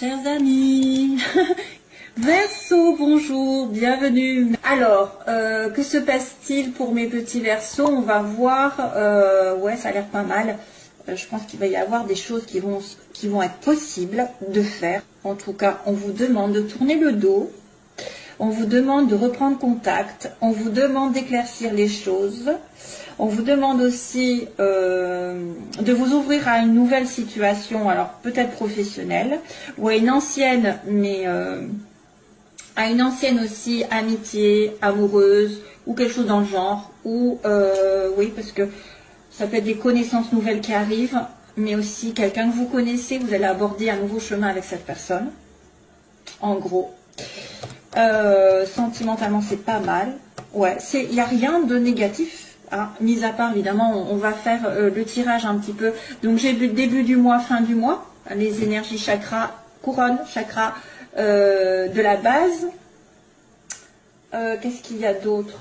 Chers amis, Verseau, bonjour, bienvenue. Alors, que se passe-t-il pour mes petits Verseaux? On va voir, ouais, ça a l'air pas mal. Je pense qu'il va y avoir des choses qui vont être possibles de faire. En tout cas, on vous demande de tourner le dos. On vous demande de reprendre contact. On vous demande d'éclaircir les choses. On vous demande aussi de vous ouvrir à une nouvelle situation, alors peut-être professionnelle, ou à une ancienne, mais à une ancienne aussi amitié, amoureuse, ou quelque chose dans le genre. Ou, oui, parce que ça peut être des connaissances nouvelles qui arrivent, mais aussi quelqu'un que vous connaissez, vous allez aborder un nouveau chemin avec cette personne. En gros. Sentimentalement, c'est pas mal. Ouais, il n'y a rien de négatif. Hein, mis à part, évidemment, on va faire le tirage un petit peu. Donc, j'ai le début du mois, fin du mois. Les énergies chakra, couronne, chakra de la base. Qu'est-ce qu'il y a d'autre?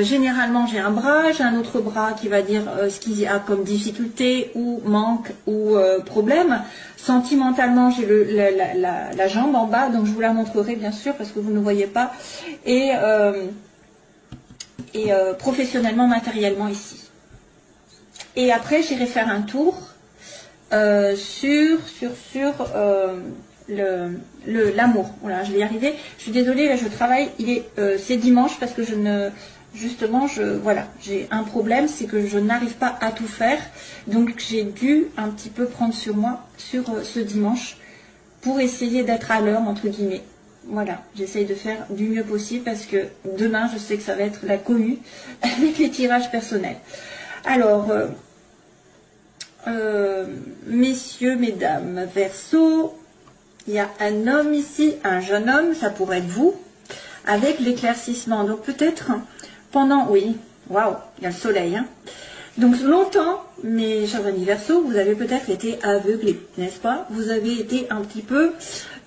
Généralement, j'ai un bras, j'ai un autre bras qui va dire ce qu'il y a comme difficulté ou manque ou problème. Sentimentalement, j'ai la jambe en bas, donc je vous la montrerai bien sûr parce que vous ne voyez pas. Et professionnellement, matériellement ici. Et après, j'irai faire un tour sur l'amour. Voilà, je vais y arriver. Je suis désolée, là je travaille. C'est dimanche parce que voilà, j'ai un problème, c'est que je n'arrive pas à tout faire. Donc j'ai dû un petit peu prendre sur moi sur ce dimanche pour essayer d'être à l'heure entre guillemets. Voilà, j'essaye de faire du mieux possible parce que demain, je sais que ça va être la cohue avec les tirages personnels. Alors, messieurs, mesdames, Verseau, il y a un homme ici, un jeune homme, ça pourrait être vous, avec l'éclaircissement. Donc peut-être pendant, oui, waouh, il y a le soleil, hein. Donc longtemps, mes chers amis Verseau, vous avez peut-être été aveuglés, n'est-ce pas? Vous avez été un petit peu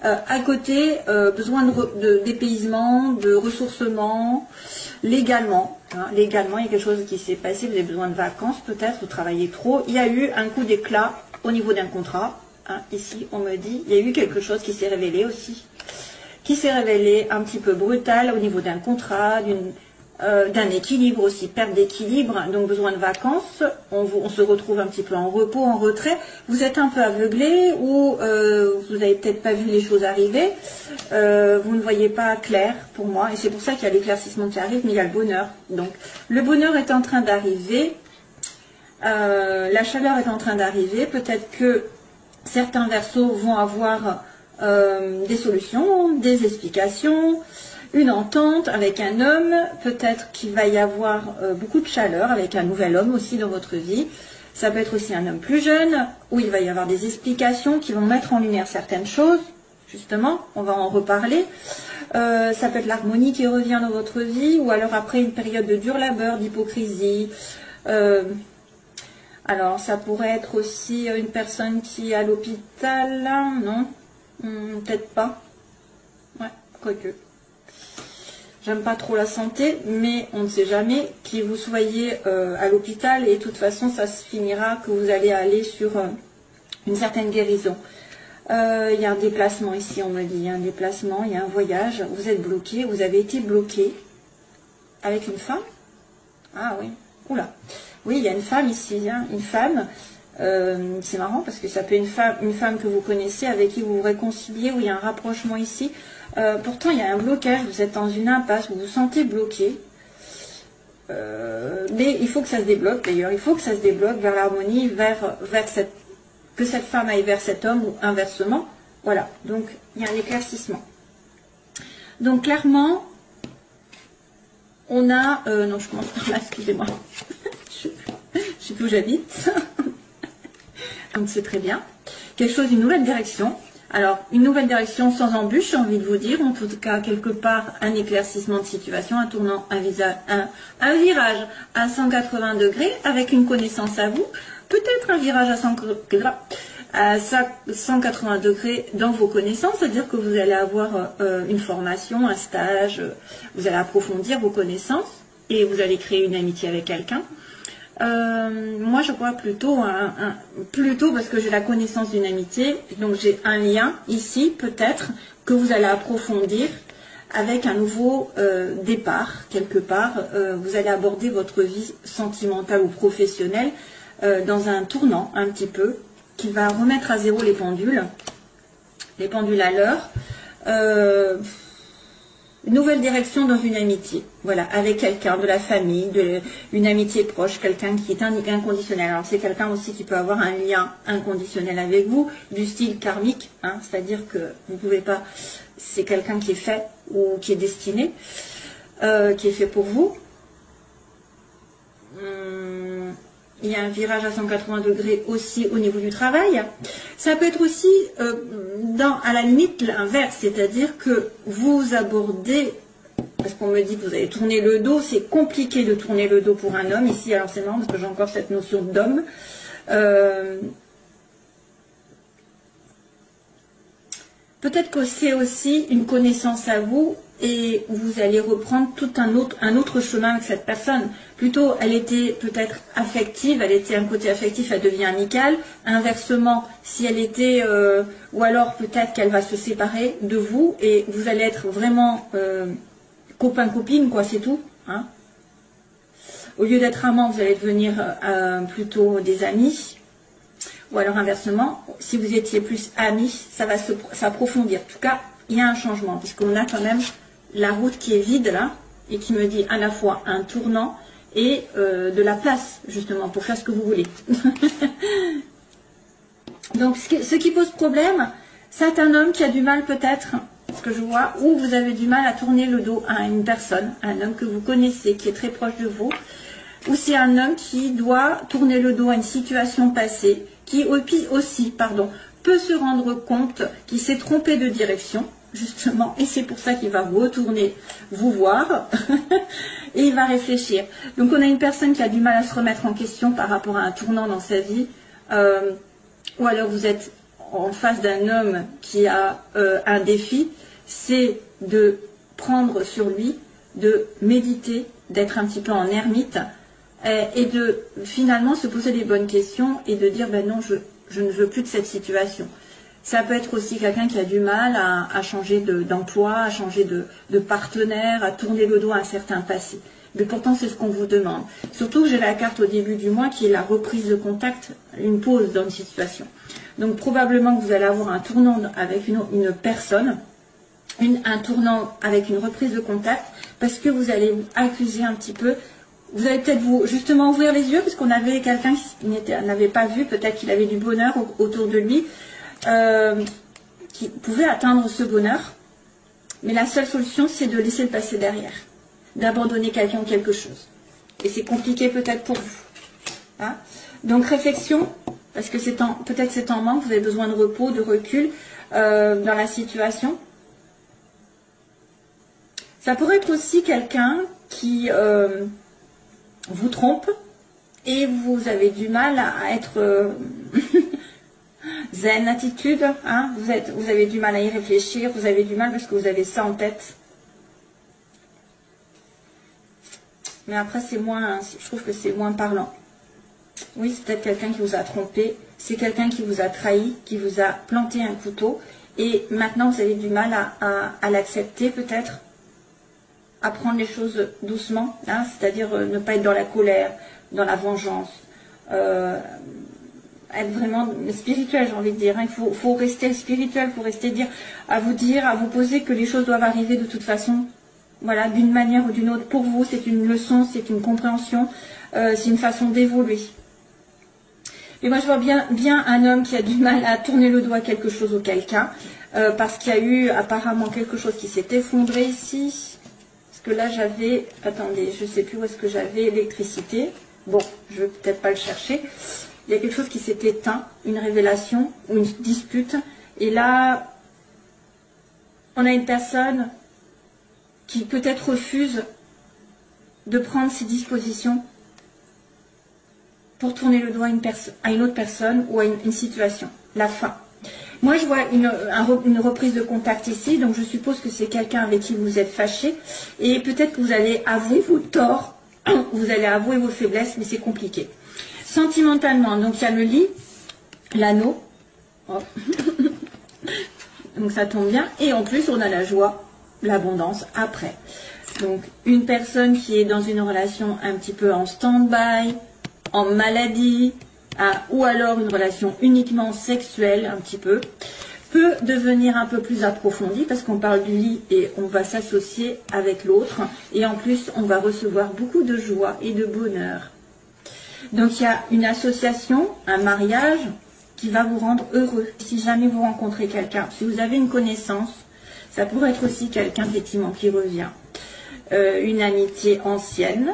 à côté, besoin de dépaysement, de ressourcement, légalement. Hein, légalement, il y a quelque chose qui s'est passé, vous avez besoin de vacances peut-être, vous travaillez trop. Il y a eu un coup d'éclat au niveau d'un contrat. Hein, ici, on me dit, il y a eu quelque chose qui s'est révélé aussi. Qui s'est révélé un petit peu brutal au niveau d'un contrat, d'un équilibre aussi, perte d'équilibre, donc besoin de vacances, on se retrouve un petit peu en repos, en retrait, vous êtes un peu aveuglé ou vous n'avez peut-être pas vu les choses arriver, vous ne voyez pas clair pour moi, et c'est pour ça qu'il y a l'éclaircissement qui arrive, mais il y a le bonheur. Donc le bonheur est en train d'arriver, la chaleur est en train d'arriver, peut-être que certains Verseaux vont avoir des solutions, des explications, une entente avec un homme, peut-être qu'il va y avoir beaucoup de chaleur avec un nouvel homme aussi dans votre vie. Ça peut être aussi un homme plus jeune, où il va y avoir des explications qui vont mettre en lumière certaines choses, justement, on va en reparler. Ça peut être l'harmonie qui revient dans votre vie, ou alors après une période de dur labeur, d'hypocrisie. Alors ça pourrait être aussi une personne qui est à l'hôpital, non, peut-être pas. Ouais, quoique. J'aime pas trop la santé, mais on ne sait jamais qui vous soyez à l'hôpital et de toute façon ça se finira que vous allez aller sur une certaine guérison. Il y a un déplacement ici, on me dit, il y a un déplacement, il y a un voyage, vous êtes bloqué, vous avez été bloqué avec une femme. Ah oui, oula, oui il y a une femme ici, hein, une femme, c'est marrant parce que ça peut être une femme que vous connaissez, avec qui vous vous réconciliez, où il y a un rapprochement ici. Pourtant il y a un blocage, vous êtes dans une impasse, vous vous sentez bloqué, mais il faut que ça se débloque d'ailleurs, il faut que ça se débloque vers l'harmonie, que cette femme aille vers cet homme ou inversement, voilà, donc il y a un éclaircissement. Donc clairement, on a, non je commence par là, excusez-moi, je sais plus où j'habite, donc c'est très bien, quelque chose, une nouvelle direction. Alors, une nouvelle direction sans embûche, j'ai envie de vous dire, en tout cas, quelque part, un éclaircissement de situation, un tournant, un virage à 180 degrés, avec une connaissance à vous, peut-être un virage à 180 degrés dans vos connaissances, c'est-à-dire que vous allez avoir une formation, un stage, vous allez approfondir vos connaissances, et vous allez créer une amitié avec quelqu'un. Moi, je crois plutôt, plutôt parce que j'ai la connaissance d'une amitié, donc j'ai un lien ici, peut-être, que vous allez approfondir avec un nouveau départ, quelque part. Vous allez aborder votre vie sentimentale ou professionnelle dans un tournant, un petit peu, qui va remettre à zéro les pendules à l'heure. Une nouvelle direction dans une amitié, voilà, avec quelqu'un de la famille, une amitié proche, quelqu'un qui est inconditionnel. Alors c'est quelqu'un aussi qui peut avoir un lien inconditionnel avec vous, du style karmique, hein, c'est-à-dire que vous ne pouvez pas, c'est quelqu'un qui est fait ou qui est destiné, qui est fait pour vous. Il y a un virage à 180 degrés aussi au niveau du travail. Ça peut être aussi, à la limite, l'inverse, c'est-à-dire que vous abordez, parce qu'on me dit que vous allez tourner le dos, c'est compliqué de tourner le dos pour un homme ici, alors c'est marrant parce que j'ai encore cette notion d'homme. Peut-être que c'est aussi une connaissance à vous et vous allez reprendre tout un autre chemin avec cette personne. Plutôt, elle était peut-être affective, elle était un côté affectif, elle devient amicale. Inversement, si elle était, ou alors peut-être qu'elle va se séparer de vous et vous allez être vraiment copain-copine, quoi, c'est tout. Hein. Au lieu d'être amant, vous allez devenir plutôt des amis. Ou alors inversement, si vous étiez plus amis, ça va s'approfondir. En tout cas, il y a un changement, puisqu'on a quand même la route qui est vide là, et qui me dit à la fois un tournant et de la place, justement, pour faire ce que vous voulez. Donc, ce qui pose problème, c'est un homme qui a du mal peut-être, ce que je vois, ou vous avez du mal à tourner le dos à une personne, un homme que vous connaissez, qui est très proche de vous, ou c'est un homme qui doit tourner le dos à une situation passée, qui aussi, peut se rendre compte qu'il s'est trompé de direction, justement, et c'est pour ça qu'il va retourner vous voir, et il va réfléchir. Donc on a une personne qui a du mal à se remettre en question par rapport à un tournant dans sa vie, ou alors vous êtes en face d'un homme qui a un défi, c'est de prendre sur lui, de méditer, d'être un petit peu en ermite, et de finalement se poser les bonnes questions et de dire ben non, je ne veux plus de cette situation. Ça peut être aussi quelqu'un qui a du mal à changer d'emploi, à changer de partenaire, à tourner le dos à un certain passé. Mais pourtant, c'est ce qu'on vous demande. Surtout que j'ai la carte au début du mois qui est la reprise de contact, une pause dans une situation. Donc probablement que vous allez avoir un tournant avec une personne, un tournant avec une reprise de contact, parce que vous allez vous accuser un petit peu. Vous allez peut-être justement ouvrir les yeux, parce qu'on avait quelqu'un qui n'avait pas vu, peut-être qu'il avait du bonheur autour de lui, qui pouvait atteindre ce bonheur. Mais la seule solution, c'est de laisser le passé derrière, d'abandonner quelqu'un ou quelque chose. Et c'est compliqué peut-être pour vous. Hein. Donc réflexion, parce que peut-être c'est en manque, vous avez besoin de repos, de recul dans la situation. Ça pourrait être aussi quelqu'un qui vous trompe et vous avez du mal à être zen attitude, hein, vous avez du mal à y réfléchir, vous avez du mal parce que vous avez ça en tête. Mais après c'est moins, je trouve que c'est moins parlant. Oui, c'est peut-être quelqu'un qui vous a trompé, c'est quelqu'un qui vous a trahi, qui vous a planté un couteau et maintenant vous avez du mal à l'accepter peut-être. À prendre les choses doucement, hein, c'est-à-dire ne pas être dans la colère, dans la vengeance, être vraiment spirituel, j'ai envie de dire. Hein. Il faut rester spirituel, il faut rester à vous poser que les choses doivent arriver de toute façon, voilà, d'une manière ou d'une autre. Pour vous, c'est une leçon, c'est une compréhension, c'est une façon d'évoluer. Et moi, je vois bien un homme qui a du mal à tourner le doigt à quelque chose ou quelqu'un, parce qu'il y a eu apparemment quelque chose qui s'est effondré ici. Que là j'avais, attendez, je ne sais plus où est-ce que j'avais l'électricité. Bon, je ne vais peut-être pas le chercher. Il y a quelque chose qui s'est éteint, une révélation ou une dispute. Et là, on a une personne qui peut-être refuse de prendre ses dispositions pour tourner le doigt à une autre personne ou à une situation. La fin. Moi, je vois une reprise de contact ici, donc je suppose que c'est quelqu'un avec qui vous êtes fâché, et peut-être que vous allez avouer vos torts vous allez avouer vos faiblesses, mais c'est compliqué. Sentimentalement, donc il y a le lit, l'anneau. Oh. Donc ça tombe bien. Et en plus, on a la joie, l'abondance après. Donc une personne qui est dans une relation un petit peu en stand-by, en maladie, ou alors une relation uniquement sexuelle, un petit peu, peut devenir un peu plus approfondie parce qu'on parle du lit et on va s'associer avec l'autre. Et en plus, on va recevoir beaucoup de joie et de bonheur. Donc il y a une association, un mariage qui va vous rendre heureux. Si jamais vous rencontrez quelqu'un, si vous avez une connaissance, ça pourrait être aussi quelqu'un effectivement qui revient. Une amitié ancienne,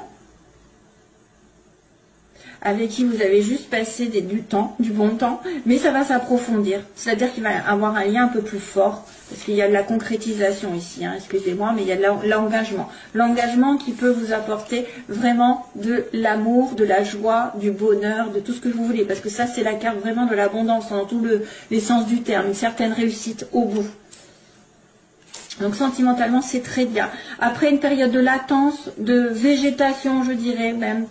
avec qui vous avez juste passé du bon temps, mais ça va s'approfondir. C'est-à-dire qu'il va y avoir un lien un peu plus fort, parce qu'il y a de la concrétisation ici, hein, excusez-moi, mais il y a de l'engagement. L'engagement qui peut vous apporter vraiment de l'amour, de la joie, du bonheur, de tout ce que vous voulez, parce que ça, c'est la carte vraiment de l'abondance, dans tous les sens du terme, une certaine réussite au bout. Donc sentimentalement, c'est très bien. Après une période de latence, de végétation, je dirais même,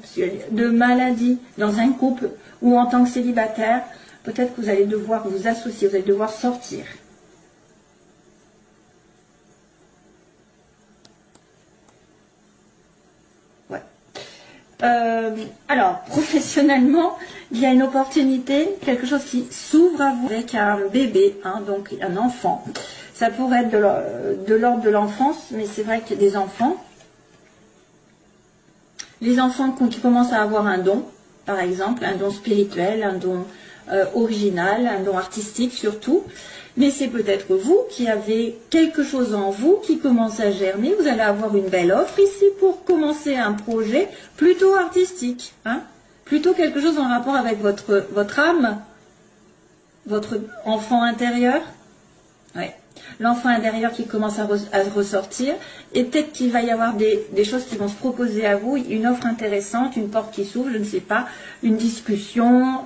de maladie dans un couple ou en tant que célibataire, peut-être que vous allez devoir vous associer, vous allez devoir sortir. Ouais. Alors, professionnellement, il y a une opportunité, quelque chose qui s'ouvre à vous avec un bébé, hein, donc un enfant. Ça pourrait être de l'ordre de l'enfance, mais c'est vrai qu'il y a des enfants. Les enfants qui commencent à avoir un don, par exemple, un don spirituel, un don original, un don artistique surtout. Mais c'est peut-être vous qui avez quelque chose en vous qui commence à germer. Vous allez avoir une belle offre ici pour commencer un projet plutôt artistique. Hein, plutôt quelque chose en rapport avec votre âme, votre enfant intérieur. Ouais. L'enfant intérieur qui commence à ressortir, et peut-être qu'il va y avoir des choses qui vont se proposer à vous, une offre intéressante, une porte qui s'ouvre, je ne sais pas, une discussion,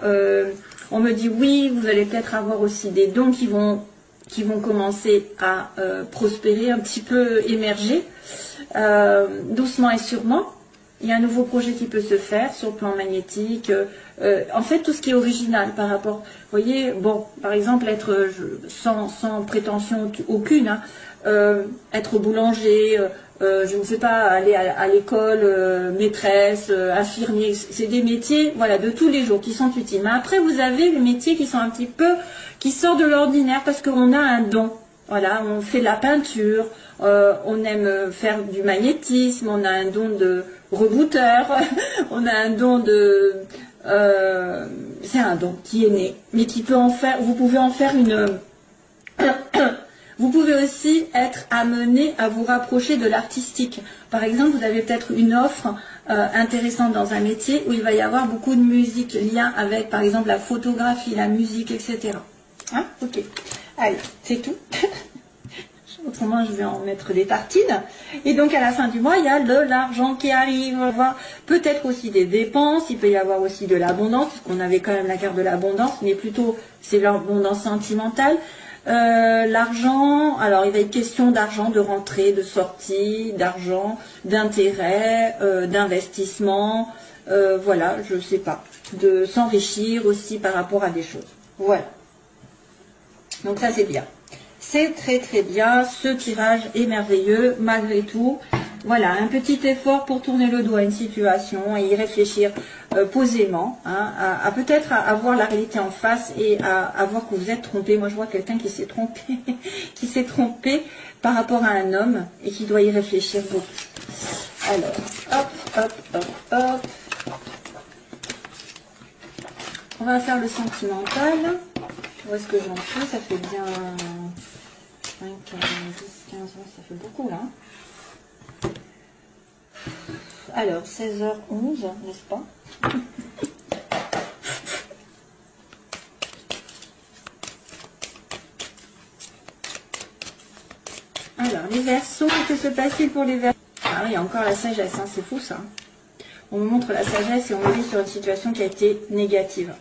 on me dit oui, vous allez peut-être avoir aussi des dons qui vont commencer à prospérer, un petit peu émerger, doucement et sûrement. Il y a un nouveau projet qui peut se faire sur le plan magnétique. En fait, tout ce qui est original par rapport... Vous voyez, bon, par exemple, être sans prétention aucune, hein, être boulanger, je ne sais pas, aller à l'école, maîtresse, infirmier, c'est des métiers, voilà, de tous les jours qui sont utiles. Mais après, vous avez les métiers qui sont un petit peu, qui sortent de l'ordinaire parce qu'on a un don. Voilà, on fait de la peinture, on aime faire du magnétisme, on a un don de rebooteur, on a un don de... c'est un don qui est né, mais qui peut en faire... Vous pouvez en faire une... Vous pouvez aussi être amené à vous rapprocher de l'artistique. Par exemple, vous avez peut-être une offre intéressante dans un métier où il va y avoir beaucoup de musique, lien avec, par exemple, la photographie, la musique, etc. Hein? Ok. Allez, c'est tout. Autrement, je vais en mettre des tartines. Et donc, à la fin du mois, il y a de l'argent qui arrive. On va voir peut-être aussi des dépenses. Il peut y avoir aussi de l'abondance, parce qu'on avait quand même la carte de l'abondance, mais plutôt, c'est l'abondance sentimentale. L'argent, alors il va être question d'argent, de rentrée, de sortie, d'argent, d'intérêt, d'investissement, voilà, je ne sais pas, de s'enrichir aussi par rapport à des choses. Voilà. Donc ça c'est bien. C'est très très bien, ce tirage est merveilleux malgré tout. Voilà, un petit effort pour tourner le dos à une situation et y réfléchir posément, hein, à peut-être à voir la réalité en face et à voir que vous êtes trompé. Moi je vois quelqu'un qui s'est trompé, qui s'est trompé par rapport à un homme et qui doit y réfléchir beaucoup. Alors, hop, hop, hop, hop. On va faire le sentimental. Où est-ce que j'en suis? Ça fait bien 5, 10, 15 ans, ça fait beaucoup là. Alors, 16h11, n'est-ce pas? Alors, les Verseaux, que se passe-t-il pour les Verseaux? Ah oui, encore la sagesse, hein, c'est fou ça. On me montre la sagesse et on me dit sur une situation qui a été négative.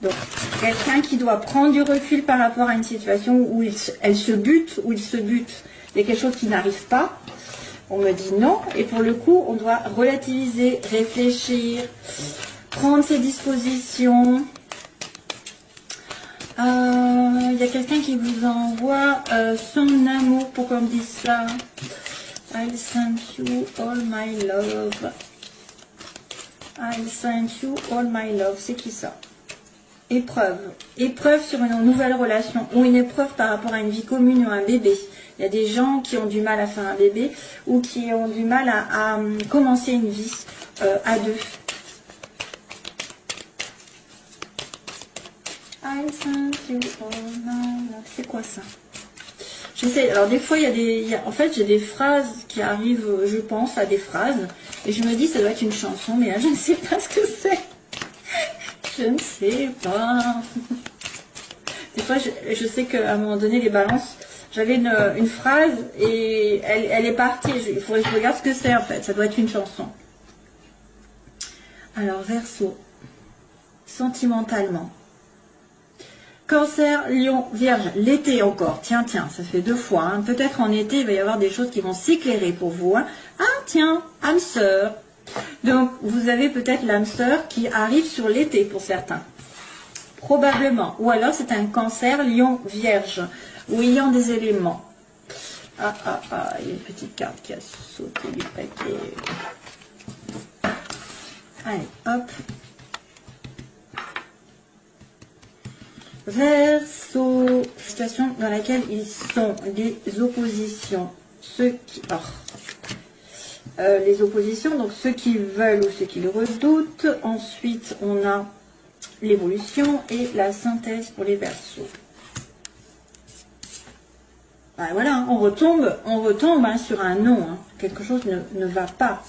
Donc, quelqu'un qui doit prendre du recul par rapport à une situation où elle se bute, où il se bute, il y a quelque chose qui n'arrive pas. On me dit non. Et pour le coup, on doit relativiser, réfléchir, prendre ses dispositions. Il y a quelqu'un qui vous envoie son amour. Pourquoi on me dit ça? I'll send you all my love. I'll send you all my love. C'est qui ça? Épreuve. Épreuve sur une nouvelle relation ou une épreuve par rapport à une vie commune ou un bébé. Il y a des gens qui ont du mal à faire un bébé ou qui ont du mal à commencer une vie à deux. I'll send you all my love. C'est quoi ça? Je sais, alors des fois, en fait, j'ai des phrases qui arrivent, je pense à des phrases, et je me dis, ça doit être une chanson, mais là, je ne sais pas ce que c'est. Je ne sais pas. Des fois, je sais qu'à un moment donné, les balances, j'avais une phrase, et elle est partie. Il faudrait que je regarde ce que c'est, en fait. Ça doit être une chanson. Alors, Verseau, sentimentalement. Cancer, Lion, Vierge, l'été encore. Tiens, ça fait 2 fois. Hein. Peut-être en été, il va y avoir des choses qui vont s'éclairer pour vous. Hein. Ah, tiens, âme sœur. Donc, vous avez peut-être l'âme sœur qui arrive sur l'été pour certains. Probablement. Ou alors, c'est un Cancer, Lion, Vierge. Ou ayant des éléments. Il y a une petite carte qui a sauté du paquet. Allez, hop. Verseau, situation dans laquelle ils sont, les oppositions, les oppositions, donc ceux qui veulent ou ceux qui le redoutent. Ensuite, on a l'évolution et la synthèse pour les Verseaux. Ben voilà, on retombe hein, sur un non, hein. Quelque chose ne va pas.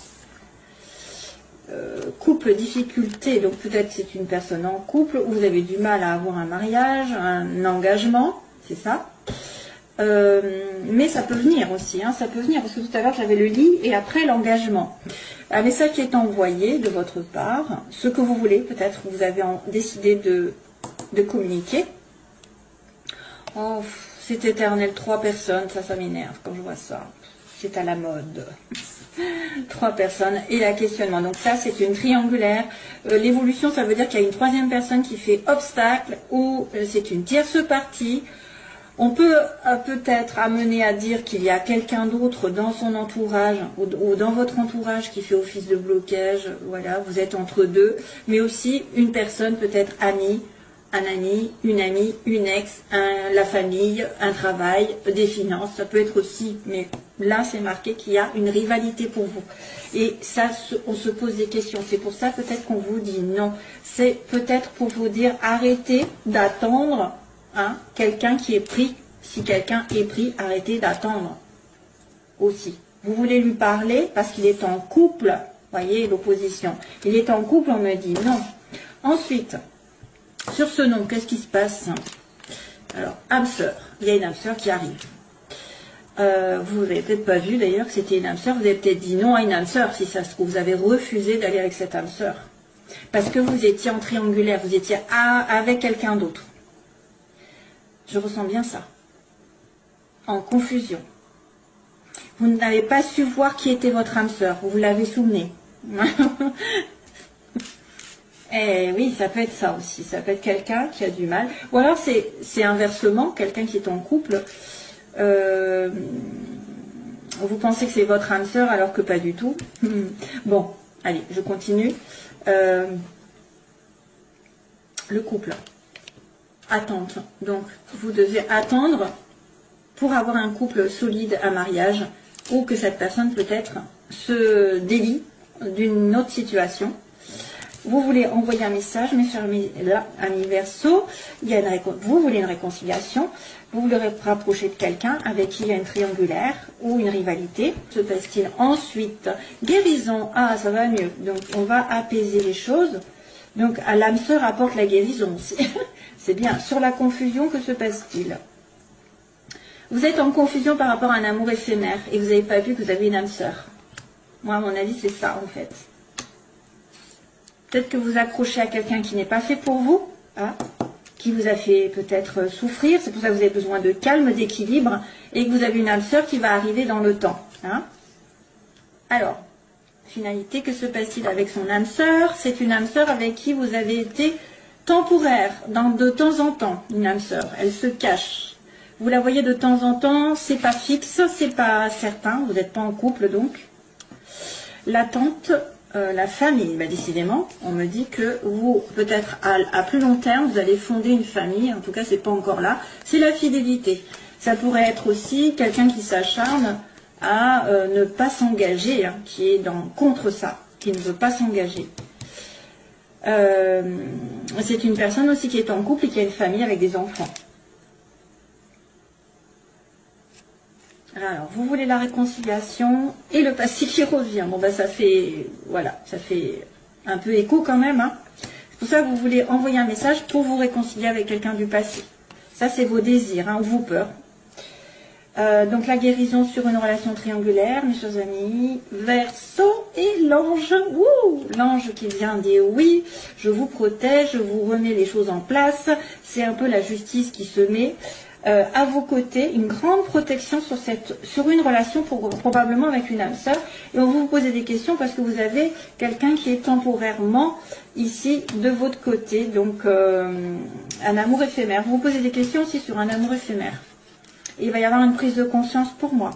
Couple, difficulté, donc peut-être c'est une personne en couple, où vous avez du mal à avoir un mariage, un engagement, c'est ça. Mais ça peut venir aussi, hein, ça peut venir, parce que tout à l'heure j'avais le lit et après l'engagement. Un message qui est envoyé de votre part, ce que vous voulez, peut-être vous avez décidé de communiquer. Oh, c'est éternel, 3 personnes, ça m'énerve quand je vois ça. C'est à la mode. 3 personnes et la questionnement. Donc ça, c'est une triangulaire. L'évolution, ça veut dire qu'il y a une 3e personne qui fait obstacle ou c'est une tierce partie. On peut peut-être amener à dire qu'il y a quelqu'un d'autre dans son entourage ou dans votre entourage qui fait office de blocage. Voilà, vous êtes entre deux. Mais aussi une personne peut-être amie, un ami, une ex, la famille, un travail, des finances. Ça peut être aussi, mais là c'est marqué qu'il y a une rivalité pour vous. Et ça, on se pose des questions. C'est pour ça peut-être qu'on vous dit non. C'est peut-être pour vous dire arrêtez d'attendre hein, quelqu'un qui est pris. Si quelqu'un est pris, arrêtez d'attendre aussi. Vous voulez lui parler parce qu'il est en couple. Voyez l'opposition. Il est en couple, on me dit non. Ensuite, sur ce nom, qu'est-ce qui se passe? Alors, âme sœur. Il y a une âme sœur qui arrive. Vous n'avez peut-être pas vu d'ailleurs que c'était une âme sœur. Vous avez peut-être dit non à une âme sœur, si ça se trouve. Vous avez refusé d'aller avec cette âme sœur. Parce que vous étiez en triangulaire, vous étiez avec quelqu'un d'autre. Je ressens bien ça. En confusion. Vous n'avez pas su voir qui était votre âme sœur. Vous l'avez souvenu. Eh oui, ça peut être ça aussi. Ça peut être quelqu'un qui a du mal. Ou alors c'est inversement, quelqu'un qui est en couple. Vous pensez que c'est votre âme sœur alors que pas du tout. Bon, allez, je continue. Le couple. Attente. Donc, vous devez attendre pour avoir un couple solide, un mariage, ou que cette personne peut-être se délie d'une autre situation. Vous voulez envoyer un message, mes chers amis Verseau, vous voulez une réconciliation, vous voulez rapprocher de quelqu'un avec qui il y a une triangulaire ou une rivalité. Se passe-t-il ensuite? Guérison, ah ça va mieux, donc on va apaiser les choses. Donc l'âme sœur apporte la guérison aussi. C'est bien. Sur la confusion, que se passe-t-il? Vous êtes en confusion par rapport à un amour éphémère et vous n'avez pas vu que vous avez une âme sœur. Moi, à mon avis, c'est ça en fait. Peut-être que vous accrochez à quelqu'un qui n'est pas fait pour vous, hein, qui vous a fait peut-être souffrir. C'est pour ça que vous avez besoin de calme, d'équilibre et que vous avez une âme sœur qui va arriver dans le temps. Hein. Alors, finalité, que se passe-t-il avec son âme sœur? C'est une âme sœur avec qui vous avez été temporaire, de temps en temps, une âme sœur. Elle se cache. Vous la voyez de temps en temps, c'est pas fixe, c'est pas certain, vous n'êtes pas en couple donc. L'attente, la famille, bah, décidément, on me dit que vous, peut-être à plus long terme, vous allez fonder une famille, en tout cas c'est pas encore là, c'est la fidélité. Ça pourrait être aussi quelqu'un qui s'acharne à ne pas s'engager, hein, qui est contre ça, qui ne veut pas s'engager. C'est une personne aussi qui est en couple et qui a une famille avec des enfants. Alors, vous voulez la réconciliation et le passé qui revient. Bon, ben ça fait, voilà, ça fait un peu écho quand même. Hein. C'est pour ça que vous voulez envoyer un message pour vous réconcilier avec quelqu'un du passé. Ça, c'est vos désirs, hein, ou vos peurs. Donc, la guérison sur une relation triangulaire, mes chers amis. Verseau et l'ange. L'ange qui vient dire oui, je vous protège, je vous remets les choses en place. C'est un peu la justice qui se met. À vos côtés, une grande protection sur une relation probablement avec une âme sœur. Et on va vous poser des questions parce que vous avez quelqu'un qui est temporairement ici de votre côté. Donc, un amour éphémère. Vous vous posez des questions aussi sur un amour éphémère. Et il va y avoir une prise de conscience pour moi.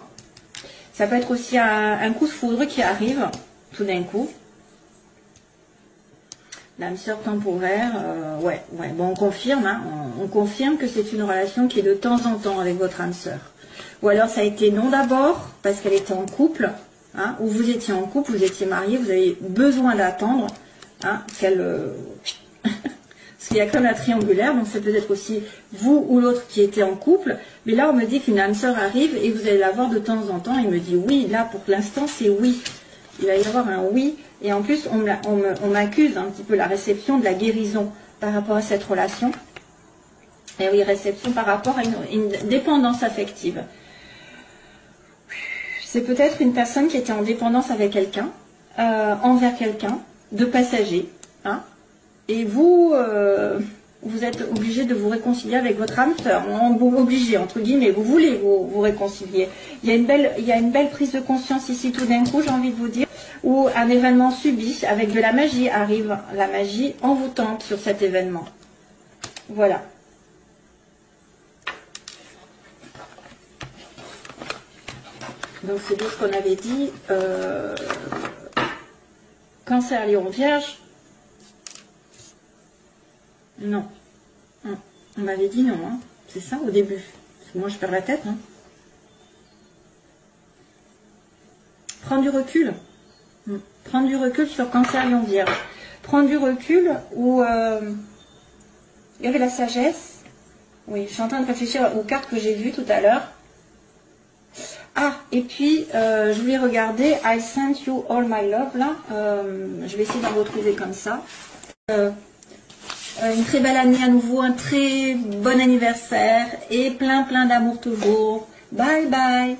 Ça peut être aussi un coup de foudre qui arrive tout d'un coup. L'âme sœur temporaire, ouais, bon, on confirme, hein, on confirme que c'est une relation qui est de temps en temps avec votre âme sœur. Ou alors ça a été non d'abord, parce qu'elle était en couple, hein, ou vous étiez en couple, vous étiez marié, vous avez besoin d'attendre, hein, qu'elle... Parce qu'il y a comme la triangulaire, donc c'est peut-être aussi vous ou l'autre qui était en couple, mais là on me dit qu'une âme sœur arrive et vous allez la voir de temps en temps, il me dit oui, là pour l'instant c'est oui. Il va y avoir un oui. Et en plus, on m'accuse un petit peu la réception de la guérison par rapport à cette relation. Et oui, réception par rapport à une dépendance affective. C'est peut-être une personne qui était en dépendance avec quelqu'un, envers quelqu'un, de passager. Hein, et vous, vous êtes obligé de vous réconcilier avec votre âme sœur. Obligé, entre guillemets, vous voulez vous réconcilier. Il y a une belle prise de conscience ici tout d'un coup, j'ai envie de vous dire, où un événement subi avec de la magie arrive. La magie envoûtante sur cet événement. Voilà. Donc c'est bien ce qu'on avait dit. Cancer, Lion, Vierge. Non. On m'avait dit non, hein. C'est ça au début. Parce que moi je perds la tête. Hein. Prendre du recul. Prendre du recul sur Cancer, Lion, Vierge. Prendre du recul où il y avait la sagesse. Oui, je suis en train de réfléchir aux cartes que j'ai vues tout à l'heure. Ah, et puis je voulais regarder I Sent You All My Love là. Je vais essayer d'en retrouver comme ça. Une très belle année à nouveau, un très bon anniversaire et plein d'amour toujours. Bye bye.